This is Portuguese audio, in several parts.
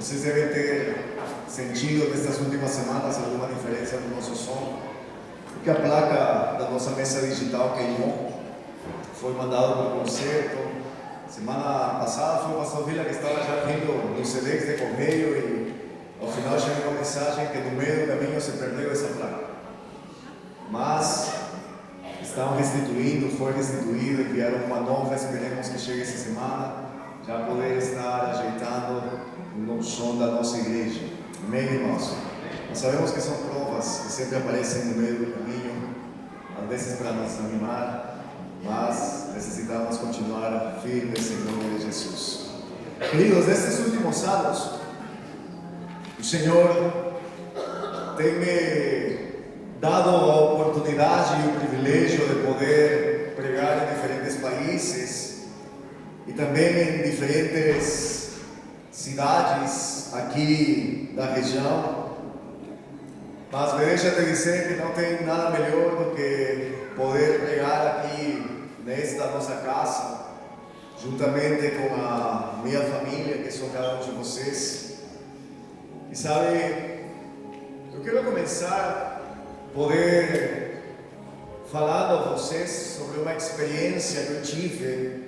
Vocês devem ter sentido nestas últimas semanas alguma diferença no nosso som, porque a placa da nossa mesa digital queimou, foi mandado para o concerto. Semana passada foi o pastor Vila que estava já vindo nos CDs de correio e ao final chegou uma mensagem que no meio do caminho se perdeu essa placa. Mas estão restituindo, foi restituído, enviaram uma nova, esperemos que chegue essa semana, já poder estar ajeitando no som da nossa igreja. Amém, irmãos? Nós sabemos que são provas que sempre aparecem no meio do caminho, às vezes para nos animar, mas necessitamos continuar firmes em nome de Jesus. Queridos, nestes últimos anos, o Senhor tem me dado a oportunidade e o privilégio de poder pregar em diferentes países e também em diferentes cidades aqui da região. Mas me deixa te dizer que não tem nada melhor do que poder pregar aqui nesta nossa casa, juntamente com a minha família, que são cada um de vocês. E sabe, eu quero começar poder falando a vocês sobre uma experiência que eu tive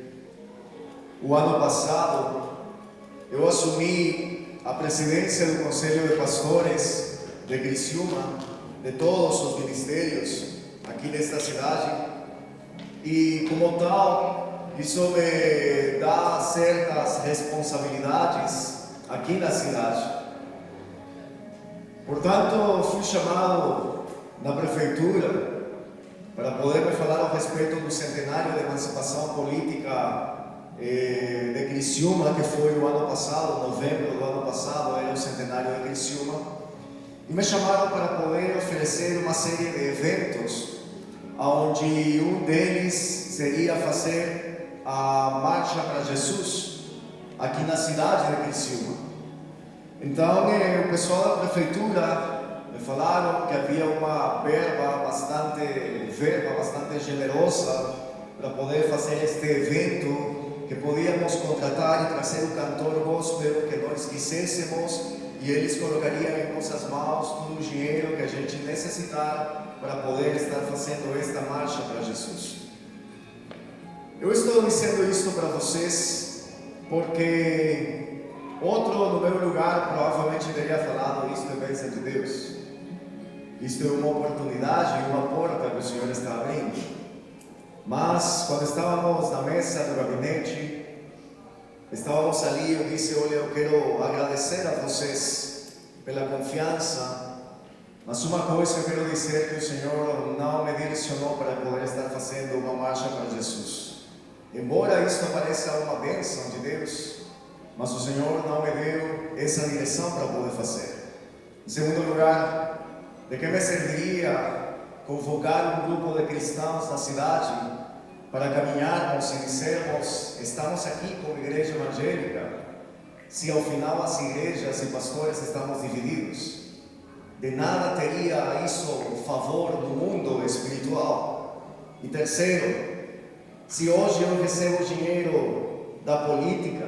o ano passado. Eu assumi a presidência do Conselho de Pastores de Criciúma, de todos os ministérios aqui nesta cidade, e como tal, isso me dá certas responsabilidades aqui na cidade. Portanto, fui chamado na prefeitura para poder me falar a respeito do centenário de emancipação política de Criciúma, que foi o ano passado, novembro do ano passado, era o centenário de Criciúma, e me chamaram para poder oferecer uma série de eventos, onde um deles seria fazer a Marcha para Jesus, aqui na cidade de Criciúma. Então, o pessoal da prefeitura me falaram que havia uma verba bastante generosa para poder fazer este evento, que podíamos contratar e trazer o cantor gospel que nós quiséssemos, e eles colocariam em nossas mãos todo o dinheiro que a gente necessitar para poder estar fazendo esta marcha para Jesus. Eu estou dizendo isso para vocês porque outro no meu lugar provavelmente teria falado: isto é bênção de Deus, isto é uma oportunidade e uma porta que o Senhor está abrindo. Mas quando estávamos na mesa do gabinete, estávamos ali, eu disse: olha, eu quero agradecer a vocês pela confiança, mas uma coisa eu quero dizer, que o Senhor não me direcionou para poder estar fazendo uma marcha para Jesus. Embora isso pareça uma bênção de Deus, mas o Senhor não me deu essa direção para poder fazer. Em segundo lugar, de que me serviria convocar um grupo de cristãos na cidade para caminharmos e dizermos: estamos aqui como igreja evangélica, se ao final as igrejas e pastores estamos divididos? De nada teria isso o favor do mundo espiritual. E terceiro, se hoje eu recebo dinheiro da política,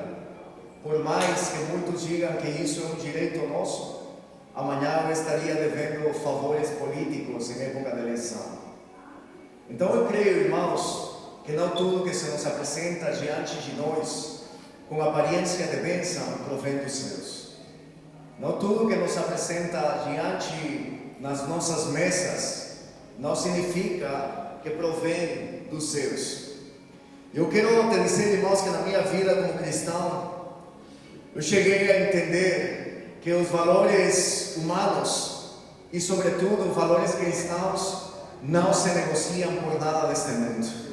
por mais que muitos digam que isso é um direito nosso, amanhã eu estaria devendo favores políticos em época de eleição. Então eu creio, irmãos, que não tudo que se nos apresenta diante de nós com aparência de bênção provém dos céus. Não tudo que nos apresenta diante nas nossas mesas não significa que provém dos céus. Eu quero te dizer, irmãos, que na minha vida como cristão, eu cheguei a entender que os valores humanos e, sobretudo, os valores cristãos não se negociam por nada deste mundo.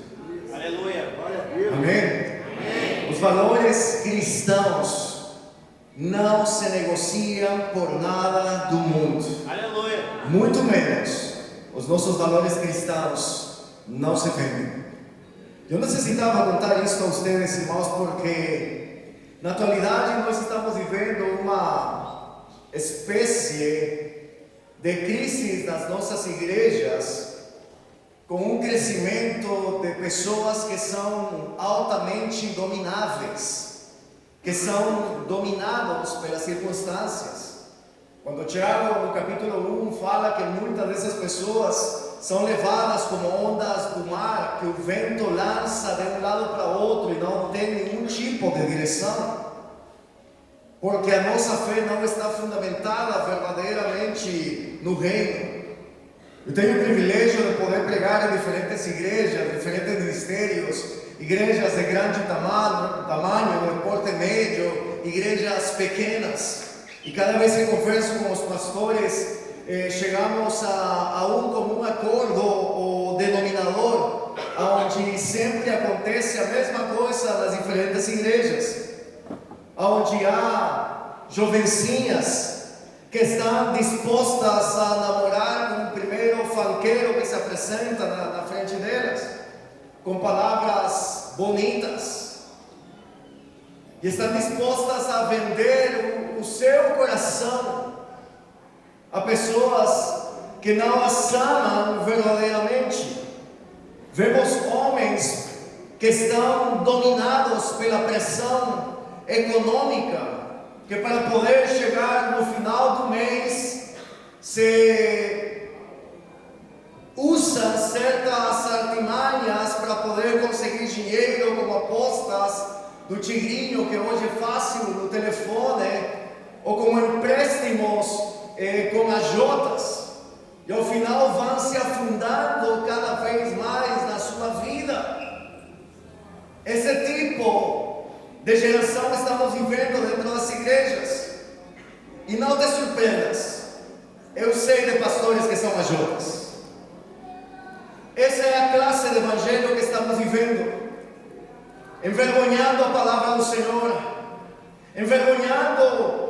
Aleluia, glória a Deus. Amém? Amém. Os valores cristãos não se negociam por nada do mundo. Aleluia. Muito menos os nossos valores cristãos não se vendem. Eu necessitava contar isso a vocês, irmãos, porque na atualidade nós estamos vivendo uma espécie de crise nas nossas igrejas, com um crescimento de pessoas que são altamente domináveis, que são dominados pelas circunstâncias. Quando Tiago, no capítulo 1, fala que muitas dessas pessoas são levadas como ondas do mar, que o vento lança de um lado para outro e não tem nenhum tipo de direção, porque a nossa fé não está fundamentada verdadeiramente no reino. Eu tenho o privilégio de poder pregar em diferentes igrejas, diferentes ministérios, igrejas de grande tamanho, de porte médio, igrejas pequenas. E cada vez que converso com os pastores, chegamos a um comum acordo, o denominador, onde sempre acontece a mesma coisa nas diferentes igrejas, onde há jovencinhas que estão dispostas a namorar com o primeiro fanqueiro que se apresenta na frente delas, com palavras bonitas, e estão dispostas a vender o seu coração a pessoas que não as amam verdadeiramente. Vemos homens que estão dominados pela pressão econômica, que para poder chegar no final do mês se usam certas artimanhas para poder conseguir dinheiro, como apostas do tigrinho, que hoje é fácil no telefone, ou como empréstimos com agiotas, e ao final vão se afundando cada vez mais na sua vida. Esse tipo de geração estamos vivendo dentro das igrejas. E não te surpreendas, eu sei de pastores que são agiotas. Essa é a classe de evangelho que estamos vivendo, envergonhando a palavra do Senhor, envergonhando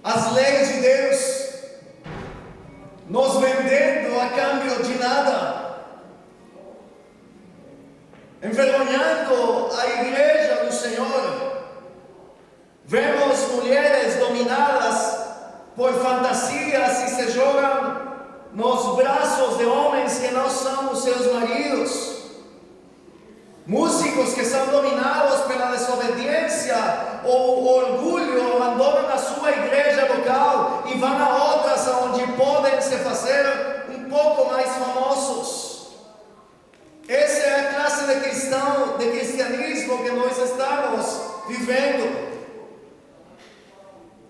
as leis de Deus, nos vendendo a câmbio de nada, envergonhando a igreja do Senhor. Vemos mulheres dominadas por fantasias e se jogam nos braços de homens que não são os seus maridos. Músicos que são dominados pela desobediência ou orgulho, abandonam a sua igreja local e vão a outras onde podem se fazer um pouco mais famosos. Essa é a classe de cristianismo que nós estamos vivendo.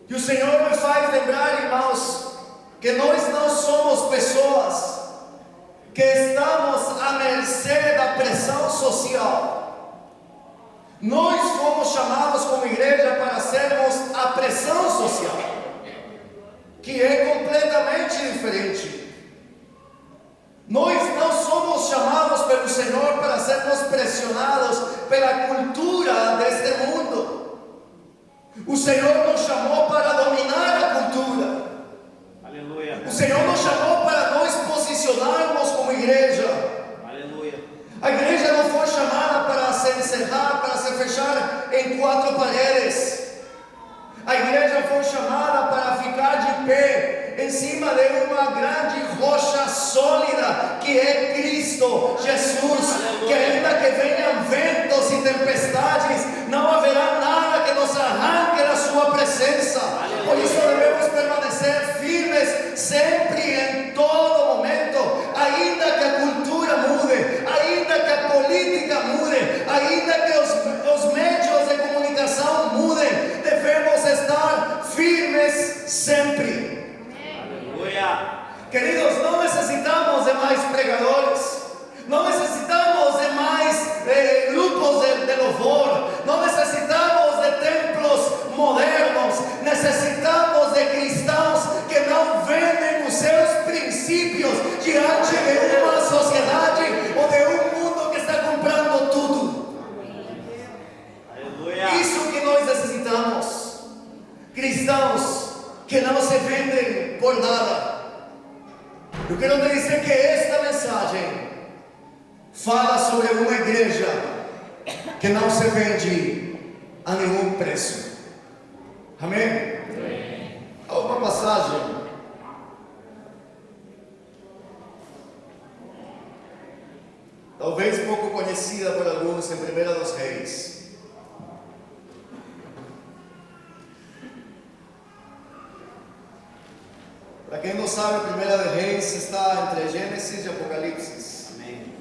E o Senhor me faz lembrar, irmãos, que nós não somos pessoas que estamos à mercê da pressão social. Nós fomos chamados como igreja para sermos a pressão social, que é completamente diferente. Nós não somos chamados pelo Senhor para sermos pressionados pela cultura deste mundo. O Senhor nos chamou para dominar a cultura. Aleluia. O Senhor nos chamou para nos posicionarmos como igreja. Aleluia. A igreja não foi chamada para se encerrar, para se fechar em quatro paredes. A igreja foi chamada para ficar de pé em cima de uma grande rocha sólida, que é Cristo Jesus. Que ainda que venham ventos e tempestades, não haverá nada que nos arranque da sua presença. Por isso devemos permanecer firmes sempre, em todo momento, ainda que a cultura mude, ainda que a política mude, ainda que os meios de comunicação mudem, devemos estar firmes sempre. Aleluia. Queridos, não necessitamos de mais pregadores, não necesitamos de mais grupos de louvor, não necessitamos de templos modernos, necessitamos de cristãos que não vendem os seus princípios diante de uma sociedade ou de um mundo que está comprando tudo. Aleluia. Isso que nós necessitamos, cristãos que não se vendem por nada. Eu quero te dizer que esta mensagem fala sobre uma igreja que não se vende a nenhum preço. Amém? Amém. Há uma passagem talvez pouco conhecida por alguns em 1 dos Reis. Para quem não sabe, a Primeira de Reis está entre Gênesis e Apocalipse. Amém.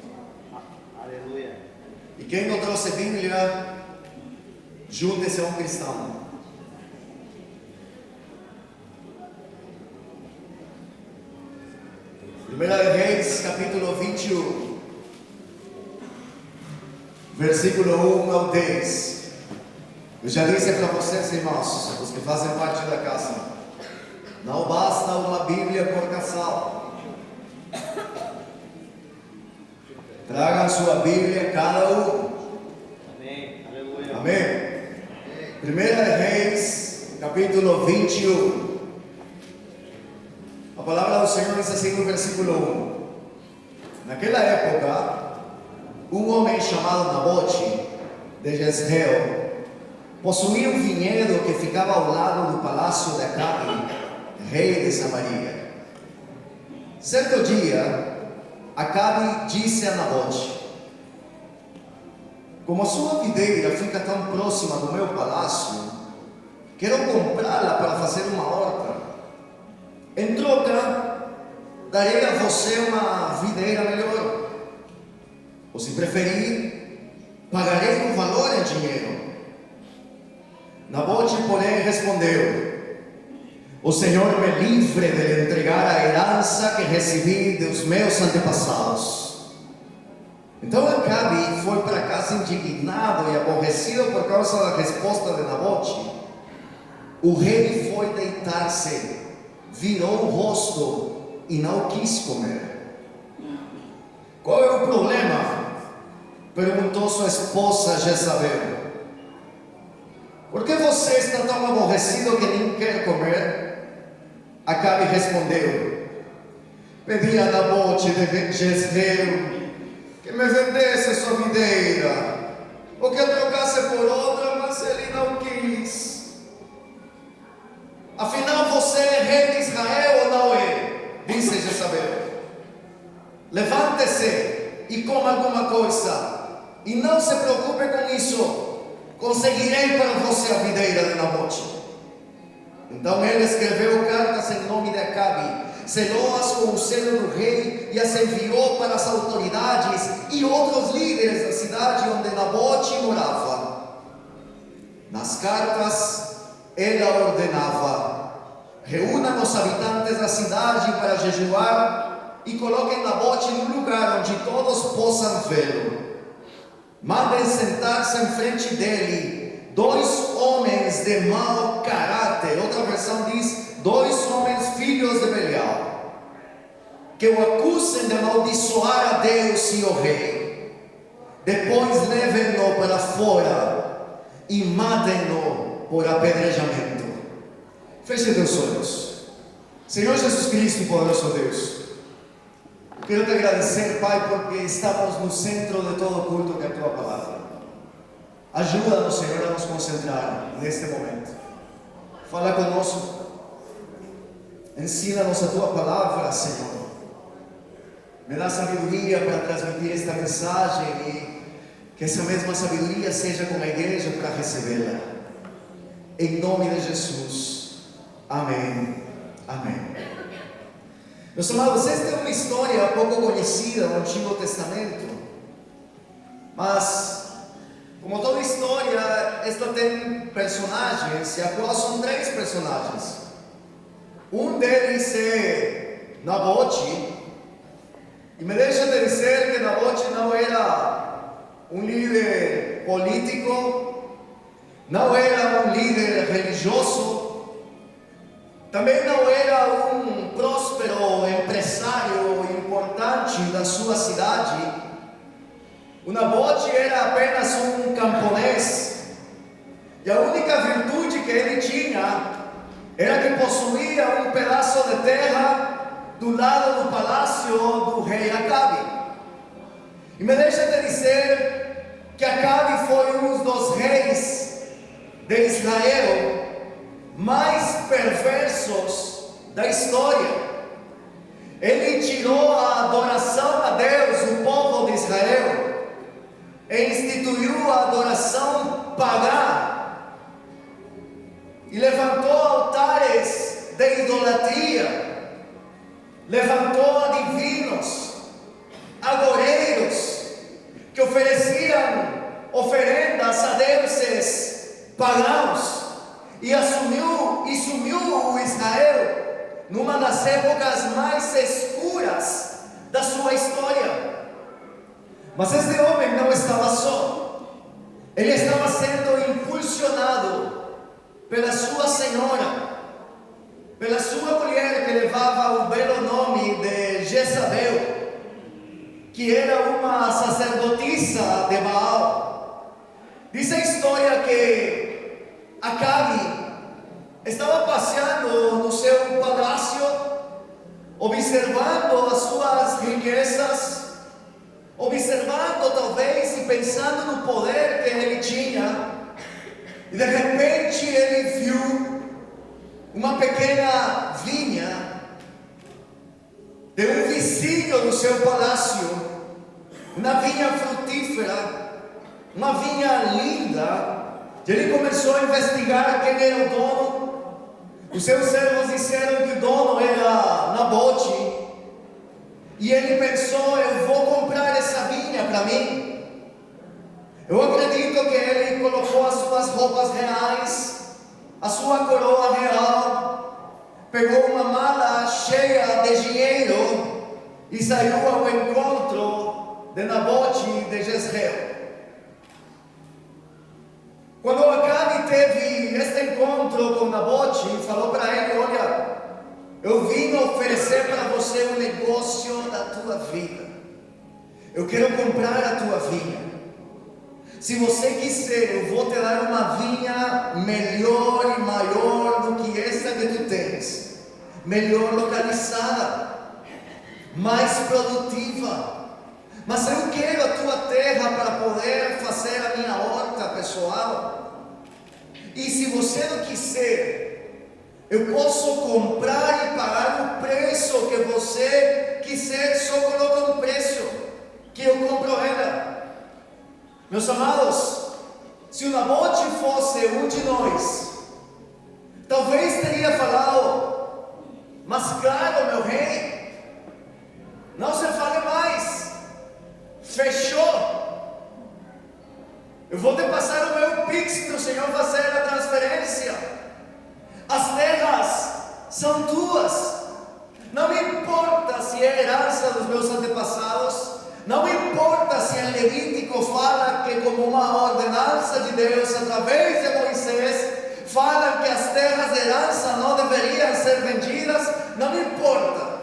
Aleluia. E quem não trouxe Bíblia, junte-se a um cristão. Primeira de Reis, capítulo 21, versículo 1 ao 10. Eu já disse para vocês, irmãos, os que fazem parte da casa, não basta uma Bíblia por casal. Tragam sua Bíblia cada um. Amém. Aleluia. Amém. Primeira de Reis, capítulo 21. A palavra do Senhor diz assim no versículo 1. Naquela época, um homem chamado Nabote, de Jezreel, possuía um vinhedo que ficava ao lado do palácio de Acabe, rei de Samaria. Certo dia, Acabe disse a Nabote: como a sua videira fica tão próxima do meu palácio, quero comprá-la para fazer uma horta. Em troca, darei a você uma videira melhor. Ou se preferir, pagarei o valor em dinheiro. Nabote, porém, respondeu: o Senhor me livre de lhe entregar a herança que recebi dos meus antepassados. Então Acabe foi para casa indignado e aborrecido por causa da resposta de Nabote. O rei foi deitar-se, virou o rosto e não quis comer. Qual é o problema? Perguntou sua esposa Jezabel. Por que você está tão aborrecido que nem quer comer? Acabe respondeu: pedi a Nabote de Jezreel que me vendesse sua videira, ou que a trocasse por outra, mas ele não quis. Afinal, você é rei de Israel ou não é? Disse Jezabel. Levante-se e coma alguma coisa, e não se preocupe com isso. Conseguirei para você a videira de Nabote. Então ele escreveu cartas em nome de Acabe, selou-as com o selo do rei e as enviou para as autoridades e outros líderes da cidade onde Nabote morava. Nas cartas, ela ordenava: reúnam os habitantes da cidade para jejuar e coloquem Nabote num lugar onde todos possam vê-lo. Mandem sentar-se em frente dele 2 homens de mau caráter. Outra versão diz: 2 homens filhos de Belial, que o acusem de amaldiçoar a Deus e o rei. Depois levem-no para fora e matem-no por apedrejamento. Feche teus olhos. Senhor Jesus Cristo, poderoso Deus, quero te agradecer, Pai, porque estamos no centro de todo o culto que é a Tua Palavra. Ajuda-nos, Senhor, a nos concentrar neste momento. Fala conosco. Ensina-nos a Tua Palavra, Senhor. Me dá sabedoria para transmitir esta mensagem e que essa mesma sabedoria seja com a igreja para recebê-la. Em nome de Jesus. Amém. Amém. Meus amados, esta é uma história pouco conhecida no Antigo Testamento, mas, como toda história, esta tem personagens, e agora são 3 personagens. Um deles é Nabote, e me deixa te dizer que Nabote não era um líder político, não era um líder religioso, também não era um próspero empresário importante da sua cidade. O Nabote era apenas um camponês, e a única virtude que ele tinha era que possuía um pedaço de terra do lado do palácio do rei Acabe. E me deixa te dizer que Acabe foi um dos reis de Israel mais perversos da história. Ele tirou a adoração a Deus do povo de Israel e instituiu a adoração pagã e levantou altares de idolatria levantou adivinos, agoreiros, que ofereciam oferendas a deuses pagãos, e sumiu o Israel numa das épocas mais escuras da sua história. Mas este homem não estava só, ele estava sendo impulsionado pela sua senhora, pela sua mulher que levava o belo nome de Jezabel, que era uma sacerdotisa de Baal. Diz a história que Acabe estava passeando no seu palácio, observando as suas riquezas, observando talvez e pensando no poder que ele tinha, e de repente ele viu uma pequena vinha de um vizinho do seu palácio, uma vinha frutífera, uma vinha linda. E ele começou a investigar quem era o dono. Os seus servos disseram que o dono era Nabote. E ele pensou: eu vou comprar essa vinha para mim. Eu acredito que ele colocou as suas roupas reais, a sua coroa real, pegou uma mala cheia de dinheiro e saiu ao encontro de Nabote de Jezreel. Quando Acabe teve este encontro com Nabote, falou para ele: olha, eu vim oferecer para você um negócio da tua vida. Eu quero comprar a tua vinha. Se você quiser, eu vou te dar uma vinha melhor e maior do que essa que tu tens, melhor localizada, mais produtiva. Mas eu quero a tua terra para poder fazer a minha horta pessoal. E se você não quiser, eu posso comprar e pagar o preço que você quiser, só coloca um preço que eu compro ela. Meus amados, se o Nabote fosse um de nós, talvez teria falado: mas claro, meu rei, não se fale mais, fechou, eu vou te passar o meu Pix para o Senhor fazer a transferência, as terras são tuas, não me importa se é herança dos meus antepassados, não importa se em Levítico fala que, como uma ordenança de Deus através de Moisés, fala que as terras de herança não deveriam ser vendidas, não me importa.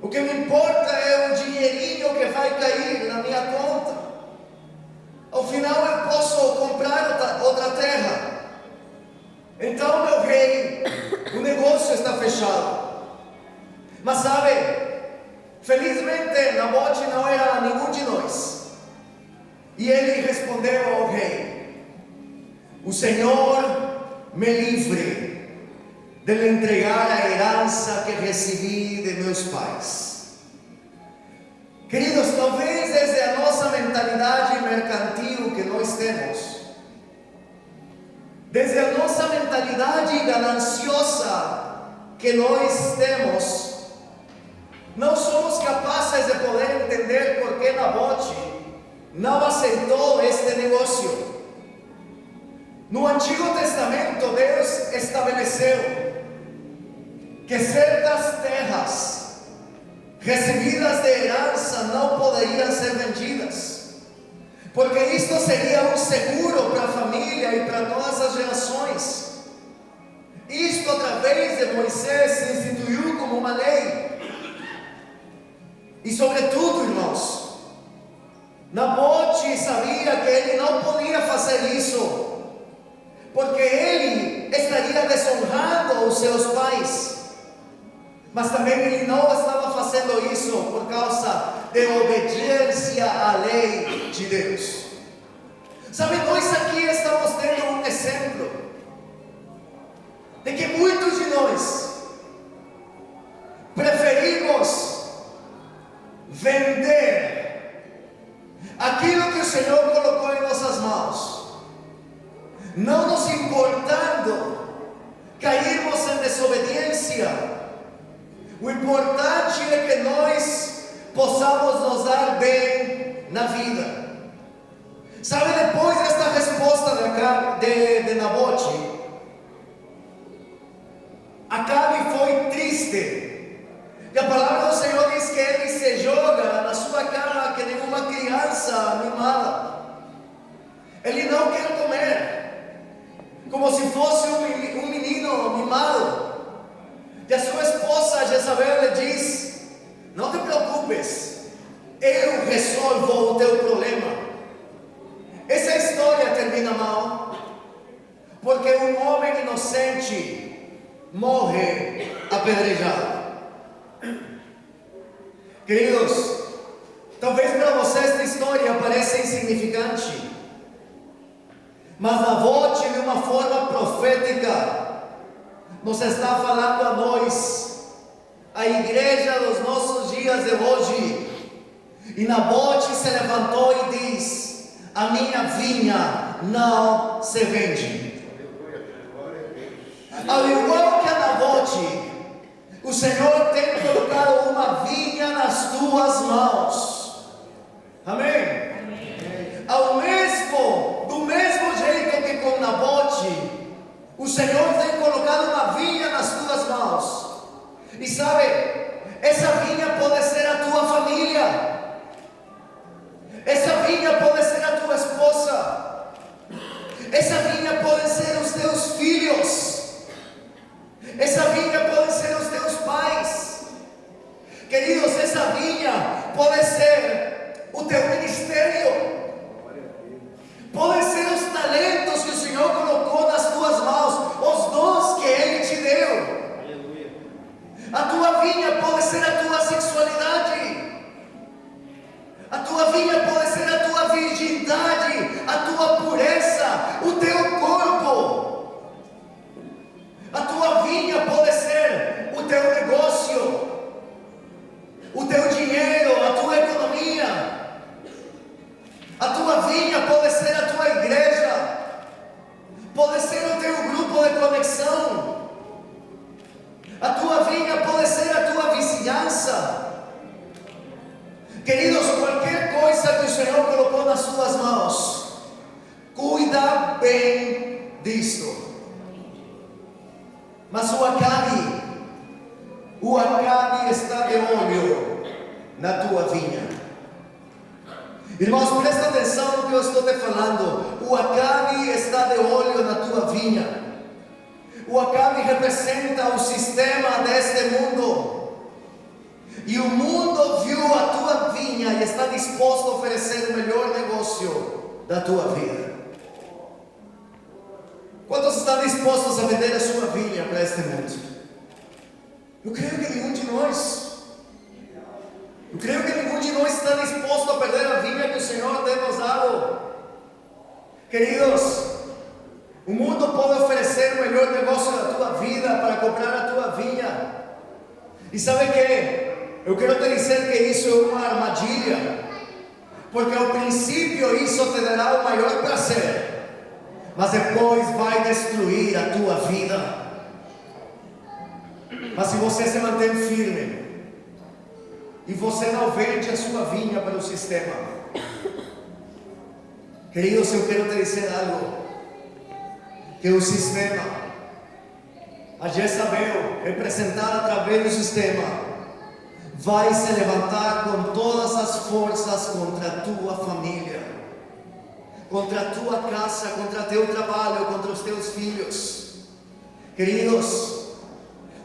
O que me importa é o dinheirinho que vai cair na minha conta. Ao final eu posso comprar outra terra. Então, meu rei, o negócio está fechado. Mas sabe, felizmente Nabote não era nenhum de nós. E ele respondeu ao rei: o Senhor me livre de lhe entregar a herança que recebi de meus pais. Queridos, talvez desde a nossa mentalidade mercantil que nós temos, desde a nossa mentalidade gananciosa que nós temos, não somos capazes de poder entender por que Nabote não aceitou este negócio. No Antigo Testamento, Deus estabeleceu que certas terras recebidas de herança não poderiam ser vendidas, porque isto seria um seguro para a família e para todas as gerações. Isto, através de Moisés, se instituiu como uma lei. E sobretudo, irmãos, Nabote sabia que ele não podia fazer isso, porque ele estaria desonrando os seus pais. Mas também ele não estava fazendo isso por causa de obediência à lei de Deus. Sabe, nós aqui estamos tendo um exemplo de que muitos de nós preferimos vender aquilo que o Senhor colocou em nossas mãos, não nos importando cairmos em desobediência, O importante é que nós possamos nos dar bem na vida. Sabe, depois desta resposta de Nabote, Acabe foi triste. E a palavra do Senhor diz que ele se joga na sua cama que nem uma criança mimada. Ele não quer comer, como se fosse um menino mimado. E a sua esposa Jezabel lhe diz: não te preocupes, eu resolvo o teu problema. Essa história termina mal, porque um homem inocente morre apedrejado. Queridos, talvez para você esta história pareça insignificante, mas Nabote, de uma forma profética, nos está falando a nós, a igreja dos nossos dias de hoje. E Nabote se levantou e diz: a minha vinha não se vende. Ao igual que a Nabote, o Senhor tem colocado uma vinha nas tuas mãos. Amém? Amém. Do mesmo jeito que com Nabote, o Senhor tem colocado uma vinha nas tuas mãos. E sabe, essa vinha pode ser a tua família. Essa vinha pode ser a tua esposa. Essa vinha pode ser os teus filhos. Essa vinha pode ser os teus pais. Queridos, essa vinha pode ser o teu ministério. Podem ser os talentos que o Senhor colocou nas tuas mãos, os dons que Ele te deu. A tua vinha pode ser a tua sexualidade. A tua vinha pode ser a tua virgindade, a tua pureza, o teu corpo. A tua vinha pode ser o teu negócio, o teu dinheiro, a tua economia. A tua vinha pode ser a tua igreja, pode ser o teu grupo de conexão. A tua vinha pode ser a tua vizinhança. Queridos, qualquer coisa que o Senhor colocou nas tuas mãos, cuida bem disto. Mas o Acabe está de olho na tua vinha. Irmãos, presta atenção no que eu estou te falando. O Acabe está de olho na tua vinha. O Acabe representa o sistema deste mundo. E o mundo viu a tua vinha e está disposto a oferecer o melhor negócio da tua vida. Quantos estão dispostos a vender a sua vinha para este mundo? Eu creio que nenhum de nós. Eu creio que nenhum de nós está disposto a perder a vinha que o Senhor tem nos dado. Queridos, o mundo pode oferecer o melhor negócio da tua vida para comprar a tua vinha. E sabe o que? Eu quero te dizer que isso é uma armadilha, porque ao princípio isso te dará o maior prazer, mas depois vai destruir a tua vida. Mas se você se mantém firme e você não vende a sua vinha para o sistema, queridos, eu quero te dizer algo, que o sistema, a Jezabel, representada através do sistema, vai se levantar com todas as forças contra a tua família, contra a tua casa, contra o teu trabalho, contra os teus filhos. Queridos,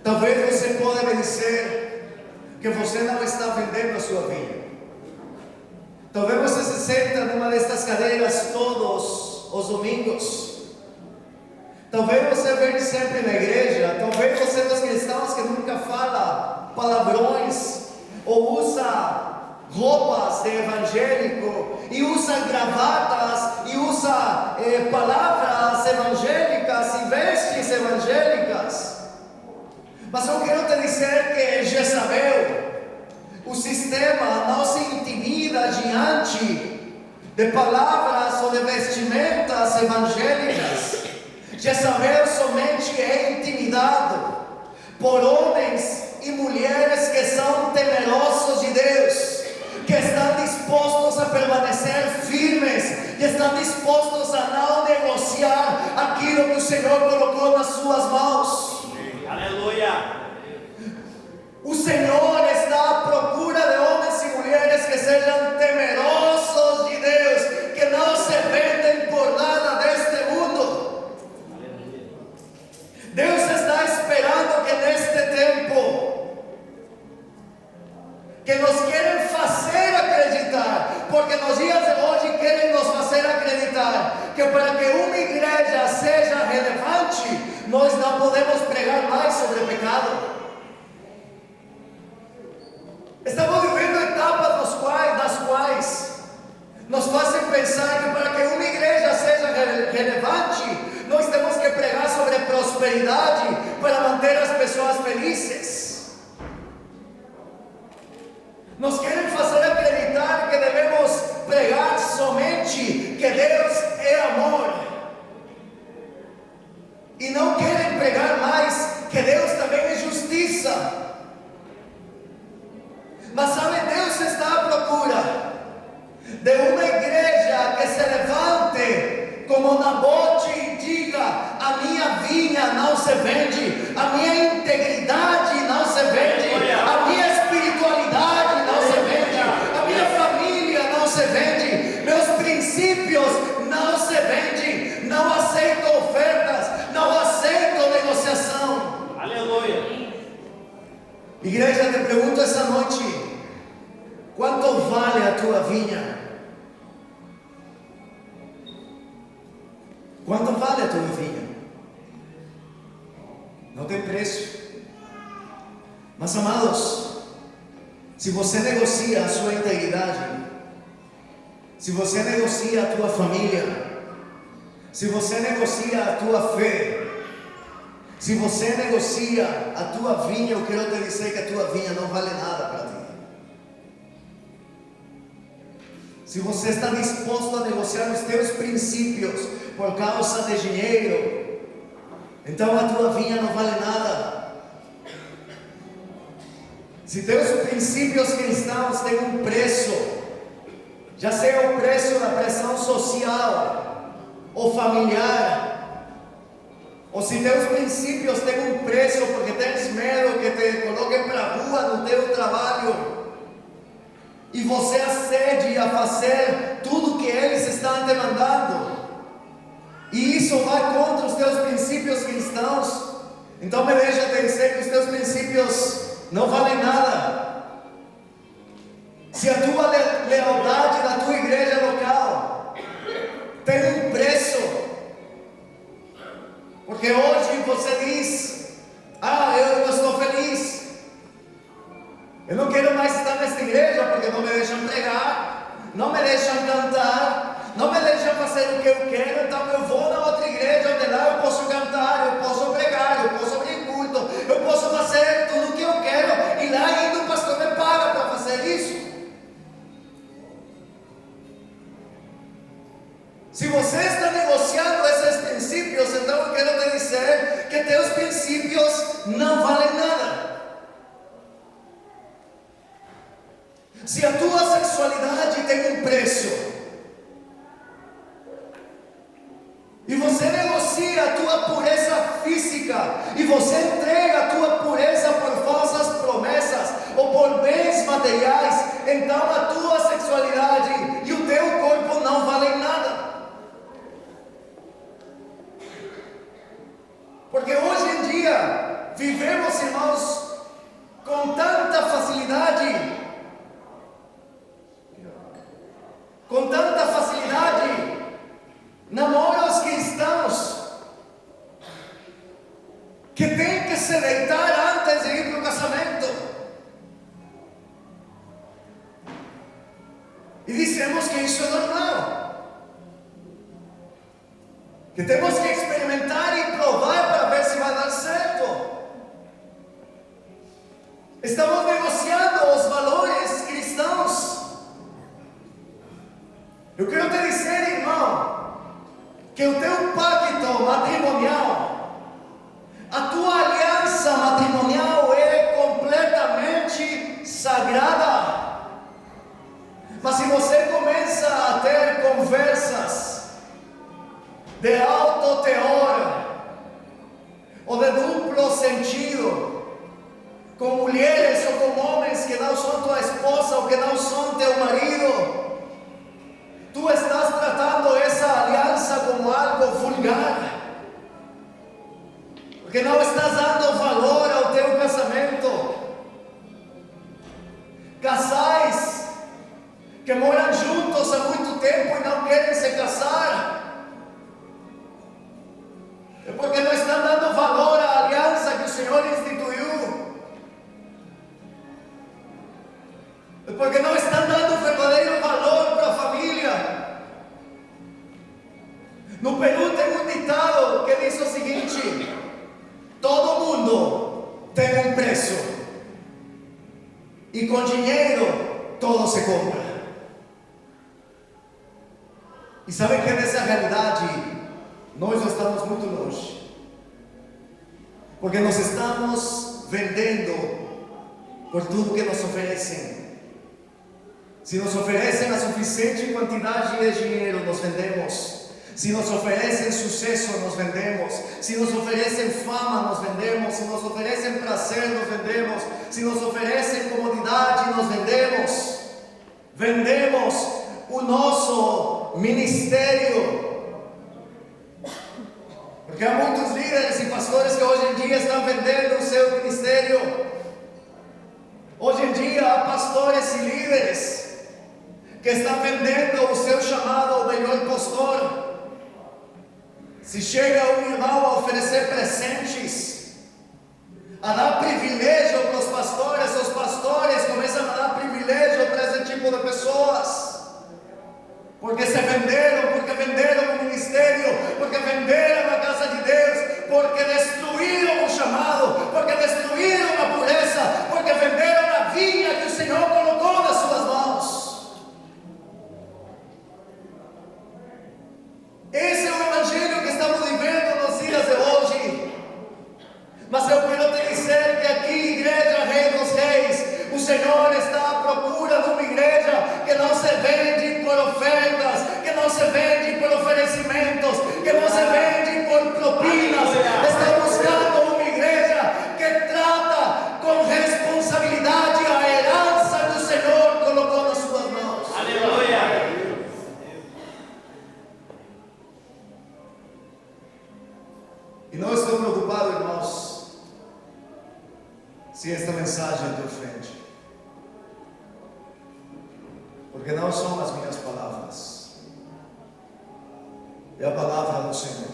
talvez você pode me dizer que você não está vendendo a sua vinha. Talvez você se senta numa destas cadeiras todos os domingos. Talvez você vem sempre na igreja. Talvez você é dos cristãos que nunca fala palavrões, ou usa roupas de evangélico, e usa gravatas, e usa palavras evangélicas e vestes evangélicas. Mas eu quero te dizer que Jezabel, o sistema, não se intimida diante de palavras ou de vestimentas evangélicas. Jezabel somente é intimidado por homens e mulheres e estão dispostos a não negociar aquilo que o Senhor colocou nas suas mãos. Aleluia. O Senhor está à procura de homens e mulheres que sejam temerosos de Deus, que não se vendem por nada deste mundo. Deus está esperando que neste tempo, que nos querem fazer acreditar, porque nos dias de hoje querem nos fazer acreditar que para que uma igreja seja relevante, nós não podemos pregar mais sobre pecado. Estamos vivendo etapas das quais nos fazem pensar que para que uma igreja seja relevante, nós temos que pregar sobre prosperidade para manter as pessoas felizes. Nos querem fazer acreditar que devemos pregar somente que Deus é amor. E não querem pregar mais que Deus também é justiça. Mas sabe, Deus está à procura de uma igreja que se levante como Nabote e diga: a minha vinha não se vende, a minha integridade não se vende, a minha espiritualidade não se vende, a minha família não se vende, meus princípios não se vendem, não aceito ofertas, não aceito negociação. Aleluia. Igreja, te pergunto essa noite: quanto vale a tua vinha? Quanto vale a tua vinha? Não tem preço. Mas amados, se você negocia a sua integridade, se você negocia a tua família, se você negocia a tua fé, se você negocia a tua vinha, eu quero te dizer que a tua vinha não vale nada para ti. Se você está disposto a negociar os teus princípios por causa de dinheiro, então a tua vinha não vale nada. Se teus princípios cristãos têm um preço, já seja o preço da pressão social ou familiar, ou se teus princípios têm um preço porque tens medo que te coloquem para a rua no teu trabalho, e você acede a fazer tudo que eles estão te mandando, e isso vai contra os teus princípios cristãos, então me deixa te dizer que os teus princípios não valem nada. Se a tua lealdade na tua igreja local tem um preço, porque hoje você diz: eu não estou feliz, eu não quero mais estar nesta igreja porque não me deixam pregar, não me deixam cantar, não me deixam fazer o que eu quero, então eu vou na outra igreja onde lá eu posso cantar, eu posso pregar, eu posso abrir culto, eu posso fazer tudo o que eu quero, e lá ainda o pastor me paga para fazer isso. Se você está negociando esses princípios, então eu quero te dizer que teus princípios não valem nada. Se a tua sexualidade tem um preço, e você negocia a tua pureza física, e você entrega a tua pureza por falsas promessas, ou por bens materiais, então a tua sexualidade e o teu corpo não valem nada. Porque hoje em dia, vivemos, irmãos, com tanta facilidade, namoros cristãos, que tem que se deitar antes de ir para o casamento. E dizemos que isso é normal, que temos que experimentar e provar para ver se vai dar certo. Estamos negociando os valores cristãos. Eu quero te dizer, irmão, que o teu pacto matrimonial, a tua aliança matrimonial é completamente sagrada. Mas se você começa começa a ter conversas de alto teor ou de duplo sentido com mulheres ou com homens que não são tua esposa ou que não são teu marido, tu estás tratando essa aliança como algo vulgar, porque não estás dando valor ao teu casamento. Casais que moram juntos há muito tempo e não querem se casar, é porque não estão dando valor à aliança que o Senhor instituiu, é porque não estão dando verdadeiro valor para a família. No Peru tem um ditado que diz o seguinte: todo mundo tem um preço, e com dinheiro todo se compra. E sabe que nessa realidade nós estamos muito longe, porque nós estamos vendendo por tudo que nos oferecem. Se nos oferecem a suficiente quantidade de dinheiro, nós vendemos. Se nos oferecem sucesso, nós vendemos. Se nos oferecem fama, nós vendemos. Se nos oferecem prazer, nós vendemos. Se nos oferecem comodidade, nós vendemos. Vendemos o nosso ministério. Porque há muitos líderes e pastores que hoje em dia estão vendendo o seu ministério. Hoje em dia há pastores e líderes que estão vendendo o seu chamado ao melhor pastor. Se chega um irmão a oferecer presentes, a dar privilégio para os pastores começam a dar privilégio para esse tipo de pessoas, porque se venderam, porque venderam o ministério, porque venderam a casa de Deus, porque destruíram o chamado, porque destruíram a pureza, porque venderam a vinha que o Senhor colocou nas suas mãos. Esse é o evangelho que estamos vivendo nos dias de hoje. Mas eu quero te dizer que aqui, Igreja Rei dos Reis, o Senhor está à procura de uma igreja que não se vende por ofertas, que não se vende por oferecimentos, que não se vende por propinas. Está buscando uma igreja que trata com responsabilidade a herança que o Senhor colocou nas suas mãos. Aleluia. E não estou preocupado, irmãos, se esta mensagem te ofende, porque não são as minhas palavras, é a palavra do Senhor.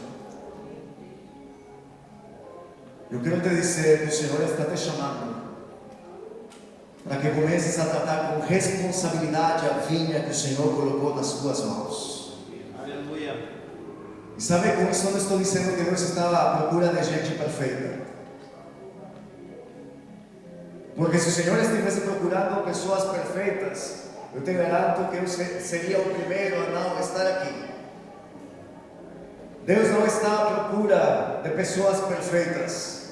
Eu quero te dizer que o Senhor está te chamando para que comeces a tratar com responsabilidade a vinha que o Senhor colocou nas tuas mãos. E sabe, com isso não estou dizendo que Deus está à procura de gente perfeita. Porque se o Senhor estivesse procurando pessoas perfeitas, eu te garanto que eu seria o primeiro a não estar aqui. Deus não está à procura de pessoas perfeitas,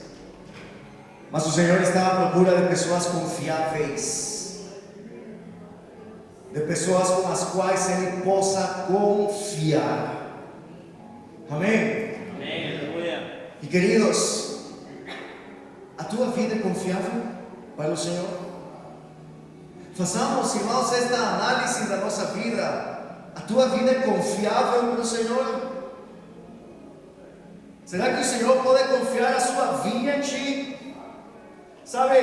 mas o Senhor está à procura de pessoas confiáveis, de pessoas com as quais Ele possa confiar. Amém? Amém, aleluia. E queridos, a tua vida é confiável para o Senhor? Façamos, irmãos, esta análise da nossa vida. A tua vida é confiável para o Senhor? Será que o Senhor pode confiar a sua vinha em ti? Sabe,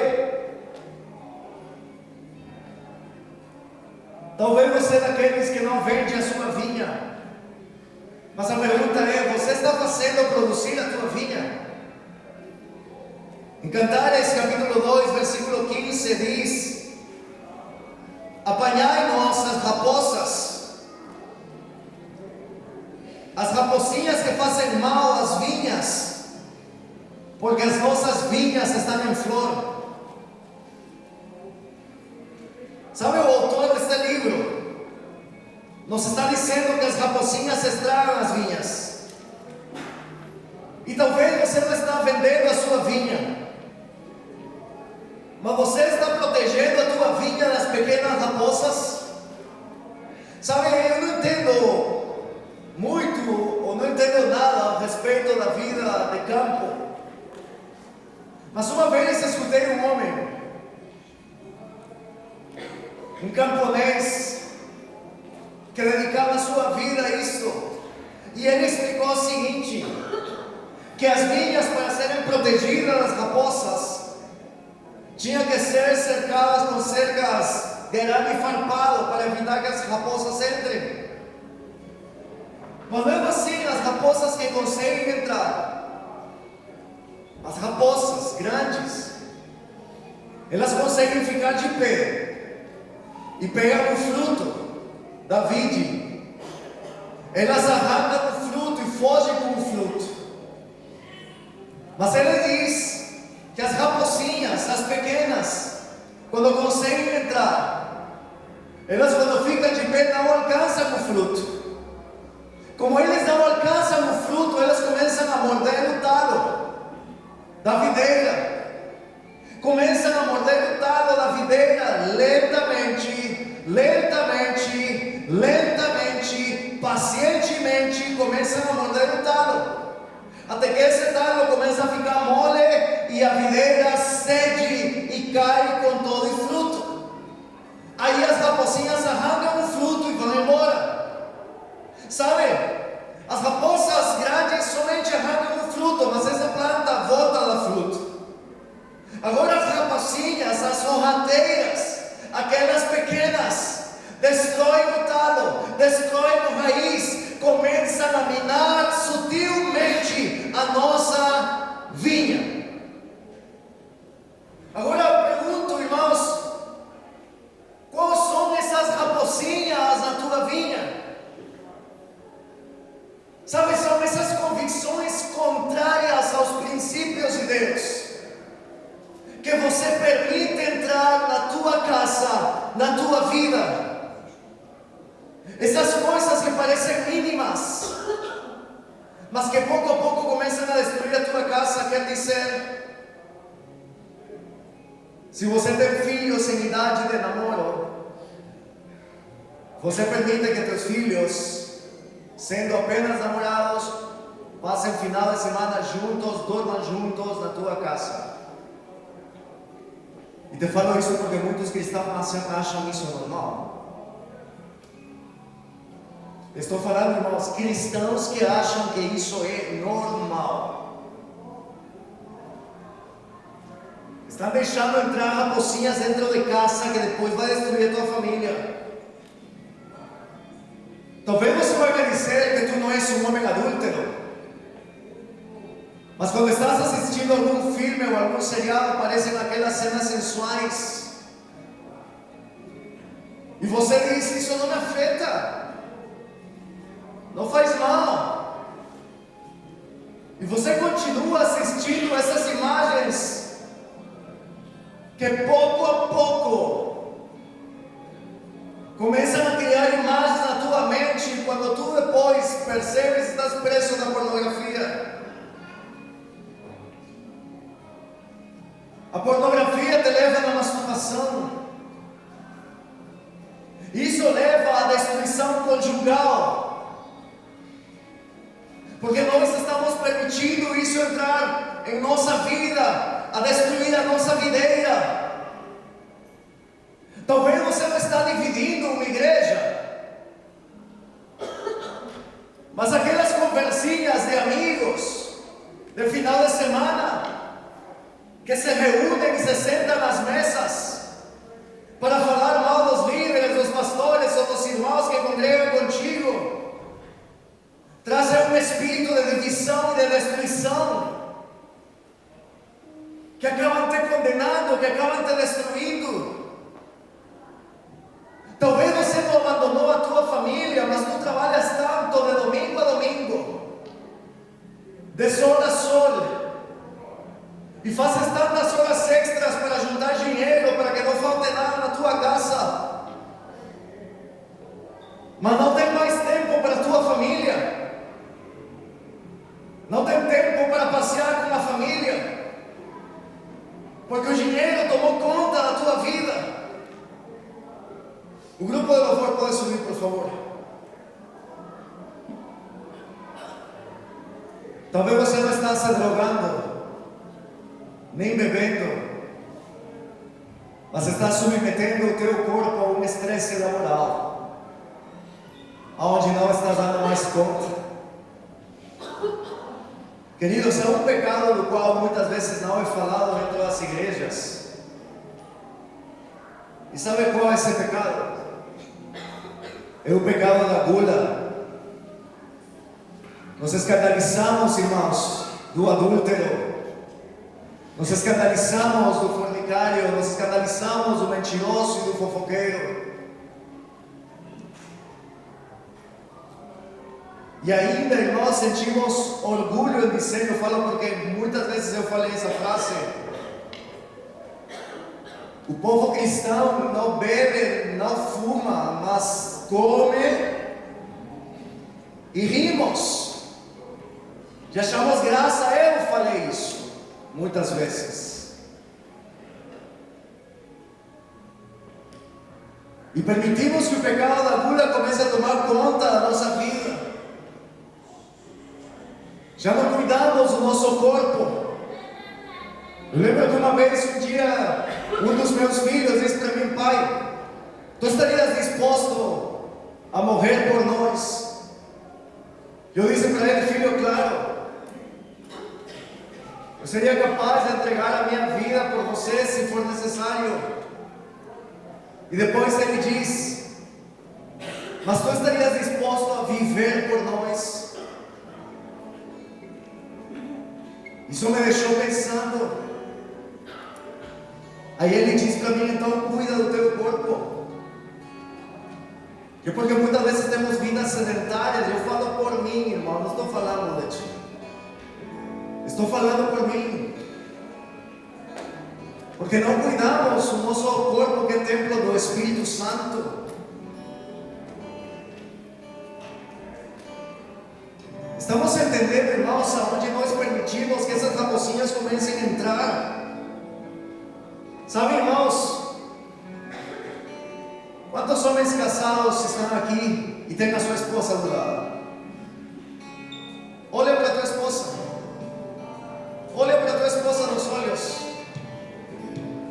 talvez você é daqueles que não vende a sua vinha. Mas a pergunta é: você está fazendo produzir a tua vinha? Em Cantares capítulo 2, versículo 15 diz: apanhai-nos as raposas, as raposinhas que fazem mal às vinhas, porque as nossas vinhas estão em flor. Sabe, o autor deste livro nos está dizendo que as raposinhas estragam as vinhas. E talvez você não está vendendo a sua vinha, mas você está protegendo a tua vinha das pequenas raposas. Sabe, Mas uma vez escutei um homem, um camponês, que dedicava a sua vida a isto, e ele explicou o seguinte: que as vinhas, para serem protegidas das raposas, tinham que ser cercadas com cercas de arame farpado para evitar que as raposas entrem. Mas mesmo assim, as raposas que conseguem entrar, as raposas grandes, elas conseguem ficar de pé e pegar o fruto da vide. Elas arrancam o fruto e fogem com o fruto. Mas ele diz que as raposinhas, as pequenas, quando conseguem entrar, elas quando ficam de pé não alcançam o fruto. Como eles não alcançam o fruto, elas começam a morder o talo da videira. Começam a morder o talo da videira lentamente, lentamente, lentamente, pacientemente, começam a morder o talo. Até que esse talo começa a ficar mole e a videira cede e cai com todo o fruto. Aí as raposinhas arrancam o fruto e vão embora. Sabe, as raposas grandes somente arrancam o fruto, mas essa planta volta a dar fruto. Agora as raposinhas, as sorrateiras, aquelas pequenas, destroem o talo, destroem a raiz, começam a minar sutilmente a nossa vinha. Agora eu pergunto, irmãos, quais são essas raposinhas na tua vinha? Sabe, são essas convicções contrárias aos princípios de Deus, que você permite entrar na tua casa, na tua vida. Essas coisas que parecem mínimas, mas que pouco a pouco começam a destruir a tua casa. Quer dizer, se você tem filhos em idade de namoro, você permite que teus filhos, sendo apenas namorados, passem final de semana juntos, dormam juntos na tua casa. E te falo isso porque muitos cristãos acham isso normal. Estou falando, irmãos, cristãos que acham que isso é normal. Estão deixando entrar raposinhas dentro de casa que depois vai destruir a tua família. Talvez você vai me dizer que tu não és um homem adúltero, mas quando estás assistindo algum filme ou algum seriado, aparecem aquelas cenas sensuais, e você diz: isso não me afeta, não faz mal, e você continua assistindo essas imagens, que pouco a pouco começam a criar imagens na tua mente, e quando tu depois percebes, estás preso na pornografia. A pornografia te leva à masturbação. Isso leva à destruição conjugal, porque nós estamos permitindo isso entrar em nossa vida, a destruir a nossa videira. Talvez você não está dividindo uma igreja, mas aquelas conversinhas de amigos de final de semana, que se reúnem e se sentam nas mesas para falar mal dos líderes, dos pastores ou dos irmãos que congregam contigo, trazem um espírito de divisão e de destruição, que acabam te condenando, que acabam te destruindo. Talvez você não abandonou a tua família, mas tu trabalhas tanto de domingo a domingo, de sol a sol, e fazes tantas horas extras para juntar dinheiro para que não falte nada na tua casa, mas não tem mais tempo para a tua família, não tem tempo para passear com a família, porque o dinheiro tomou conta da tua vida. O grupo de louvor pode subir, por favor. Talvez você não está se drogando, nem bebendo, mas está submetendo o teu corpo a um estresse laboral, aonde não está dando mais conta. Queridos, é um pecado do qual muitas vezes não é falado dentro das igrejas. E sabe qual é esse pecado? É o pecado da gula. Nos escandalizamos, irmãos, do adúltero. Nos escandalizamos do fornicário. Nos escandalizamos do mentiroso e do fofoqueiro. E ainda, irmãos, sentimos orgulho em dizer, eu falo porque muitas vezes eu falei essa frase: o povo cristão não bebe, não fuma, mas come e rimos. Já achamos graça, eu falei isso muitas vezes. E permitimos que o pecado da gula comece a tomar conta da nossa vida. Já não cuidamos do nosso corpo. Eu lembro que uma vez, um dia, um dos meus filhos disse para mim: pai, tu estarias disposto a morrer por nós? Eu disse para ele: filho, claro. Eu seria capaz de entregar a minha vida por você se for necessário. E depois ele diz: mas tu estarias disposto a viver por nós? Isso me deixou pensando. Aí ele diz para mim: então cuida do teu corpo. Porque muitas vezes temos vidas sedentárias. Eu falo por mim, irmão, não estou falando de ti. Estou falando por mim. Porque não cuidamos do nosso corpo, que é templo do Espírito Santo. Estamos entendendo, irmãos, aonde nós permitimos que essas raposinhas comecem a entrar. Sabe, irmãos, quantos homens casados estão aqui e têm a sua esposa do lado? Olha para a tua esposa. Olha para a tua esposa nos olhos.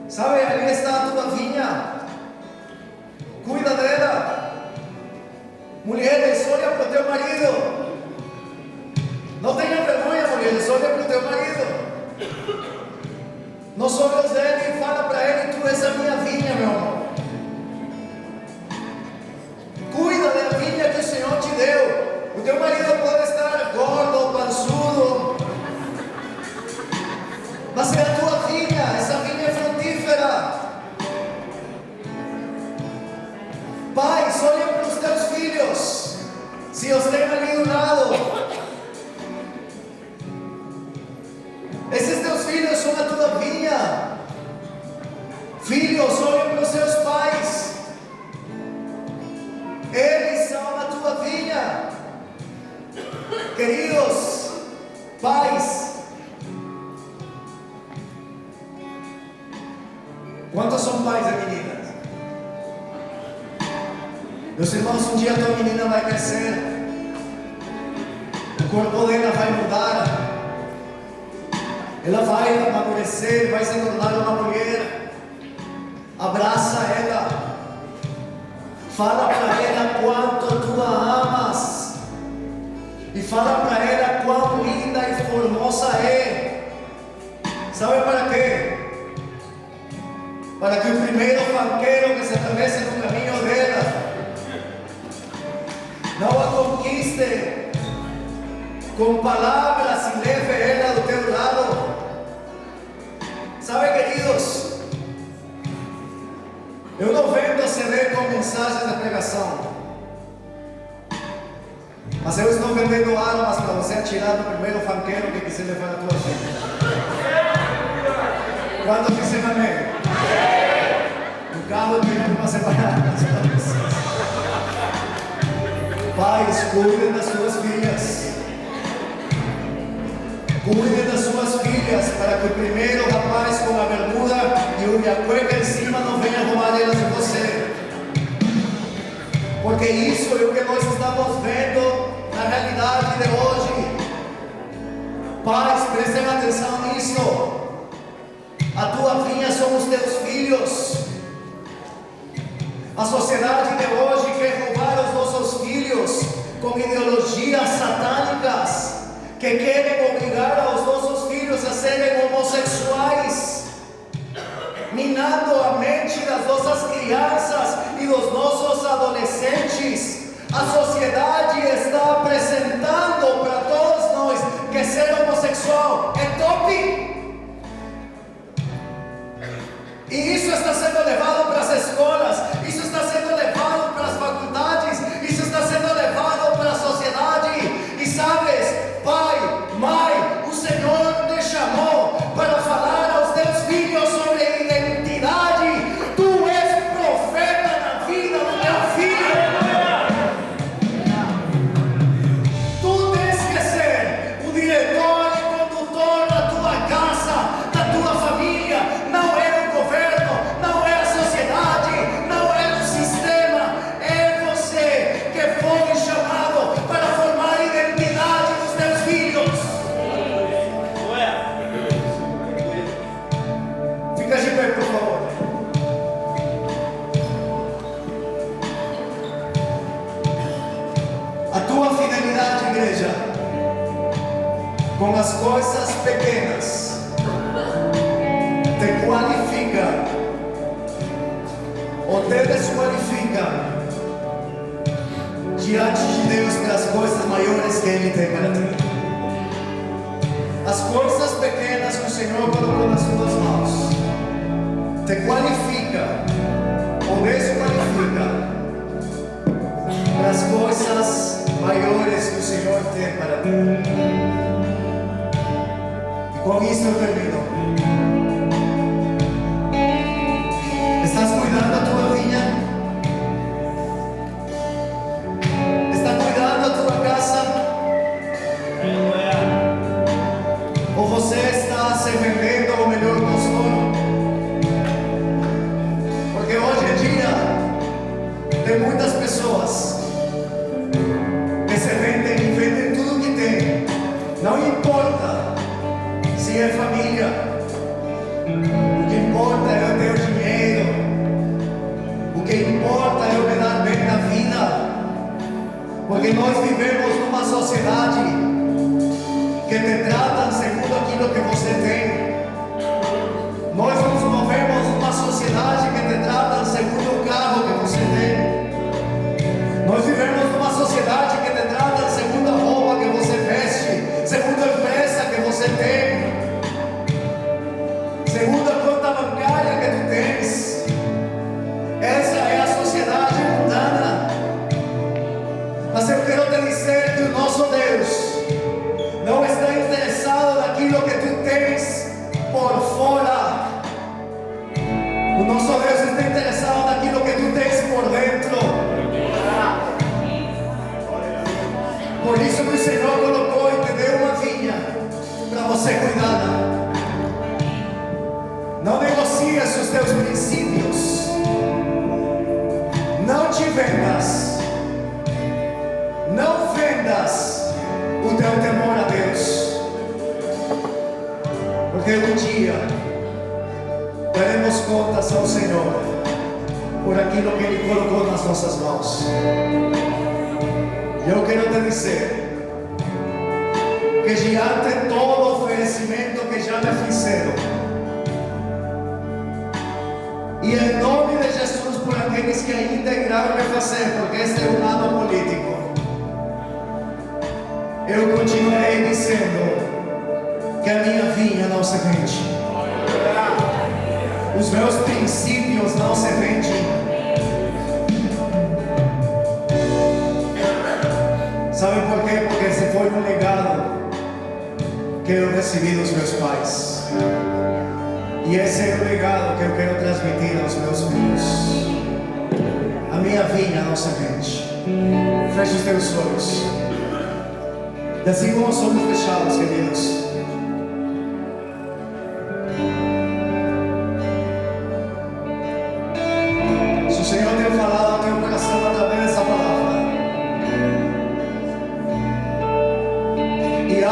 Sabe, ali está a tua vinha. Cuida dela. Mulheres, olha para o teu marido. Não tenha vergonha, mulheres, olha para o teu marido. Nos olhos dele e fala para ele: tu és a minha vinha, meu amor. Cuida da vinha que o Senhor te deu. O teu marido pode estar gordo ou pançudo, mas é a tua vinha, essa vinha é frutífera. Pais, olhem para os teus filhos, se os têm ali do lado. Esses teus filhos são a tua vinha. Filhos, olhem para os seus pais. Eles são a tua vinha. Queridos pais, quantos são pais de meninas? Meus irmãos, um dia a tua menina vai crescer. O corpo dela vai mudar. Ela vai amadurecer, vai se tornar uma mulher. Abraça ela. Fala para ela quanto tu a amas. E fala para ela quão linda e formosa é. Sabe para quê? Para que o primeiro fanqueiro que se atravesse no caminho dela não a conquiste com palavras e leve ela do teu lado. Sabe, queridos, eu não vendo CD com mensagens de pregação, mas eu estou vendendo armas para você atirar no primeiro fanqueiro que quiser levar a tua vida. Quanto dizem amém? O carro tem para separar as pessoas. Pais, cuidem das suas filhas. Cuide das suas filhas, para que o primeiro rapaz com a bermuda e a cueca em cima não venha roubar elas de você. Porque isso é o que nós estamos vendo na realidade de hoje. Pais, prestem atenção nisso. A sociedade de hoje quer roubar os nossos filhos com ideologias satânicas que querem obrigar aos nossos filhos a serem homossexuais, minando a mente das nossas crianças e dos nossos adolescentes. A sociedade está apresentando para todos nós que ser homossexual é top. E isso está sendo levado para as escolas, isso está sendo levado para as faculdades, isso está sendo levado para a sociedade. E sabes, pai, mãe, o Senhor te chamou para falar aos teus filhos sobre identidade. Tu és profeta na vida do teu filho. Tu tens que ser o diretor e condutor da tua casa, da tua família. Não é o governo, não é a sociedade, não é o sistema. É você que foi chamado para formar a identidade dos teus filhos. Fica de pé, por favor. A tua fidelidade, igreja, com as coisas pequenas, te qualifica ou te desqualifica diante de Deus para as coisas maiores que Ele tem para ti. As coisas pequenas que o Senhor colocou nas tuas mãos te qualifica ou desqualifica para as coisas maiores que o Senhor tem para ti. E com isso eu termino. Estás cuidando da tua vinha? Está cuidando da tua casa? Ou você está se vendendo ao melhor postor? Porque hoje em dia tem muitas pessoas que se vendem e vendem tudo que tem. Não importa se é família, o que importa é o teu dinheiro, o que importa é o me dar bem na vida. Porque nós vivemos numa sociedade que te trata segundo aquilo que você tem. Nós nos movemos numa sociedade que te trata segundo o carro que você tem. Nós vivemos numa sociedade que te trata segundo a roupa que você veste, segundo a empresa que você tem, segundo a conta bancária que tu tens. Essa é a sociedade mundana. Mas eu quero te dizer que o nosso Deus não está interessado naquilo que tu tens por fora. O nosso Deus está interessado naquilo que tu tens por dentro. Por isso que o Senhor colocou e te deu uma vinha para você cuidar. Não negocies os teus princípios. Não te vendas. Não vendas o teu temor a Deus. Porque um dia daremos contas ao Senhor por aquilo que Ele colocou nas nossas mãos. E eu quero te dizer que diante de todo oferecimento que já me fizeram, e em nome de Jesus por aqueles que ainda irão me fazer, porque este é um ano político, eu continuarei dizendo que a minha vinha não se vende, os meus princípios não se vendem. Sabe por quê? Porque esse foi um legado que eu recebi dos meus pais. E esse é o legado que eu quero transmitir aos meus filhos. A minha vinha não se vende. Feche os teus olhos. E assim com os olhos fechados, queridos, se o Senhor tem falado ao teu coração através dessa palavra, e há